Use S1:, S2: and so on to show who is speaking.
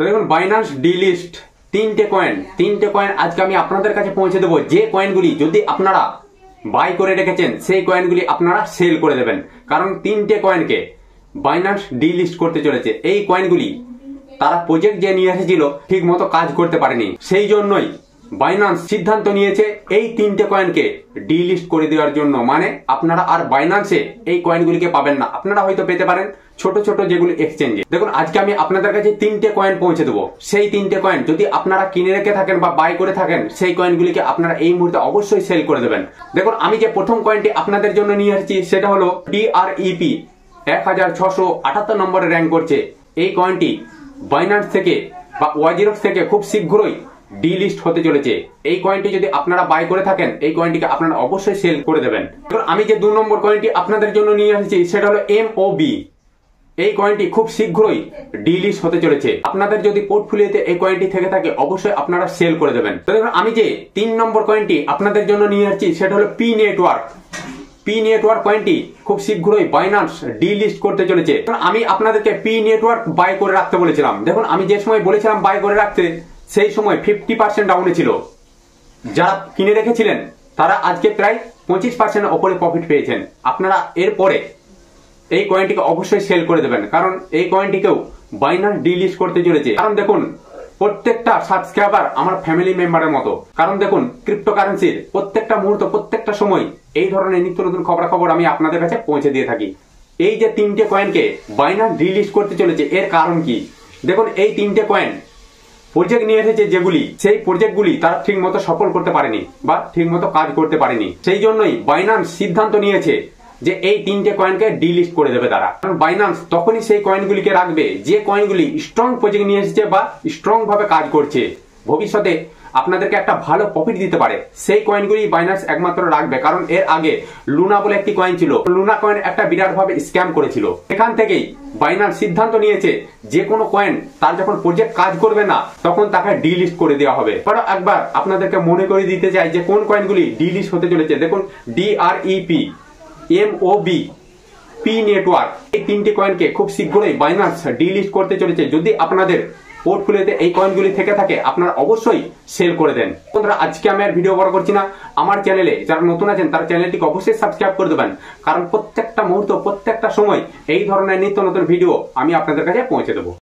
S1: তো দেখুন Binance delist তিনটে কয়েন আজকে আমি আপনাদের কাছে পৌঁছে দেবো, যে কয়েনগুলি যদি আপনারা বাই করে রেখেছেন সেই কয়েনগুলি আপনারা সেল করে দেবেন। কারণ তিনটে কয়েনকে বাইন্যান্স ডিলিস্ট করতে চলেছে। এই কয়েনগুলি তারা প্রজেক্ট যে নিয়ে এসেছিল ঠিক মতো কাজ করতে পারেনি, সেই জন্যই বাইন্যান্স সিদ্ধান্ত নিয়েছে এই তিনটে কয়েনকে ডিলিস্ট করে দেওয়ার জন্য। মানে আপনারা আর বাইন্যান্সে এই কয়েনগুলিকে পাবেন না, আপনারা হয়তো পেতে পারেন ছোট ছোট যেগুলো এক্সচেঞ্জে। দেখুন আজকে আমি আপনাদের কাছে তিনটে কয়েন পৌঁছে দেবো। সেই তিনটে কয়েন যদি আপনারা কিনে রেখে থাকেন বা বাই করে থাকেন, সেই কয়েনগুলিকে আপনারা এই মুহূর্তে অবশ্যই সেল করে দেবেন। দেখুন আমি যে প্রথম কয়েনটি আপনাদের জন্য নিয়ে এসেছি সেটা হলো DREP 1678 নম্বরে র্যাঙ্ক করছে। এই কয়েনটি বাইন্যান্স থেকে বা ওয়াজিরক্স থেকে খুব শীঘ্রই ডিলিস্ট হতে চলেছে। এই কয়েনটি যদি আপনারা বাই করে থাকেন, এই কয়েনটিকে আপনারা অবশ্যই সেল করে দেবেন। আমি যে 2 নম্বর কয়েনটি আপনাদের জন্য নিয়ে এসেছি সেটা হলো MOB। এই কয়েনটি খুব শীঘ্রই ডিলিস্ট হতে চলেছে। আপনাদের যদি পোর্টফোলিওতে এই কয়েনটি থেকে থাকে অবশ্যই আপনারা সেল করে দেবেন। তো দেখুন আমি যে 3 নম্বর কয়েনটি আপনাদের জন্য নিয়ে এসেছি সেটা হলো পি নেটওয়ার্ক কয়েনটি খুব শীঘ্রই বাইন্যান্স ডিলিস্ট করতে চলেছে। আমি আপনাদেরকে পি নেটওয়ার্ক বাই করে রাখতে বলেছিলাম। দেখুন আমি যে সময় বলেছিলাম বাই করে রাখতে, সেই সময় 50% ডাউনে ছিল। যারা কিনে রেখেছিলেন তারা আজকে প্রায় 25% ওপরে প্রফিট পেয়েছেন। আপনারা এরপরে এই কয়েনটিকে অবশ্যই সেল করে দেবেন, কারণ এই কয়েনটিকেও বাইন্যান্স ডিলিস্ট করতে চলেছে। কারণ দেখুন প্রত্যেকটা সাবস্ক্রাইবার আমার ফ্যামিলি মেম্বারের মতো। কারণ দেখুন ক্রিপ্টোকারেন্সির প্রত্যেকটা মুহূর্ত প্রত্যেকটা সময় এই ধরনের নিত্য নতুন খবরাখবর আমি আপনাদের কাছে পৌঁছে দিয়ে থাকি। এই যে তিনটে কয়েনকে বাইন্যান্স ডিলিস্ট করতে চলেছে এর কারণ কি? দেখুন এই তিনটে কয়েন প্রজেক্ট নিয়ে এসেছে যেগুলি, সেই প্রজেক্টগুলি তারা ঠিক মতো সফল করতে পারেনি বা ঠিক মতো কাজ করতে পারেনি। সেই জন্যই বাইন্যান্স সিদ্ধান্ত নিয়েছে যে এই তিনটে কয়েনকে ডিলিস্ট করে দেবে তারা। কারণ বাইন্যান্স তখনই সেই কয়েনগুলিকে রাখবে যে কয়েনগুলি স্ট্রং প্রজেক্ট নিয়ে এসেছে বা স্ট্রং ভাবে কাজ করছে, ভবিষ্যতে আপনাদেরকে একটা ভালো প্রফিট দিতে পারে, সেই কয়েনগুলি বাইন্যান্স একমাত্র রাখবে। কারণ এর আগে লুনা বলে একটি কয়েন ছিল, লুনা কয়েন একটা বিরাট ভাবে স্ক্যাম করেছিল। এখান থেকেই বাইন্যান্স সিদ্ধান্ত নিয়েছে যে কোনো কয়েন তার যখন প্রজেক্ট কাজ করবে না তখন তাকে ডিলিস্ট করে দেওয়া হবে। একবার আপনাদেরকে মনে করে দিতে চাই যে কোন কয়েনগুলি ডিলিস্ট হতে চলেছে। দেখুন DREP, MOB, পি নেটওয়ার্ক, এই তিনটি কয়েনকে খুব শীঘ্রই বাইন্যান্স ডিলিস্ট করতে চলেছে। যদি আপনাদের পোর্টফোলিওতে এই কয়েনগুলি থেকে থাকে আপনারা অবশ্যই সেল করে দেন। বন্ধুরা আজকে আমি আর ভিডিও বড় করছি না, আমার চ্যানেলে যারা নতুন আছেন তার চ্যানেলটিকে অবশ্যই সাবস্ক্রাইব করে দেবেন। কারণ প্রত্যেকটা মুহূর্ত প্রত্যেকটা সময় এই ধরনের নিত্য নতুন ভিডিও আমি আপনাদের কাছে পৌঁছে দেবো।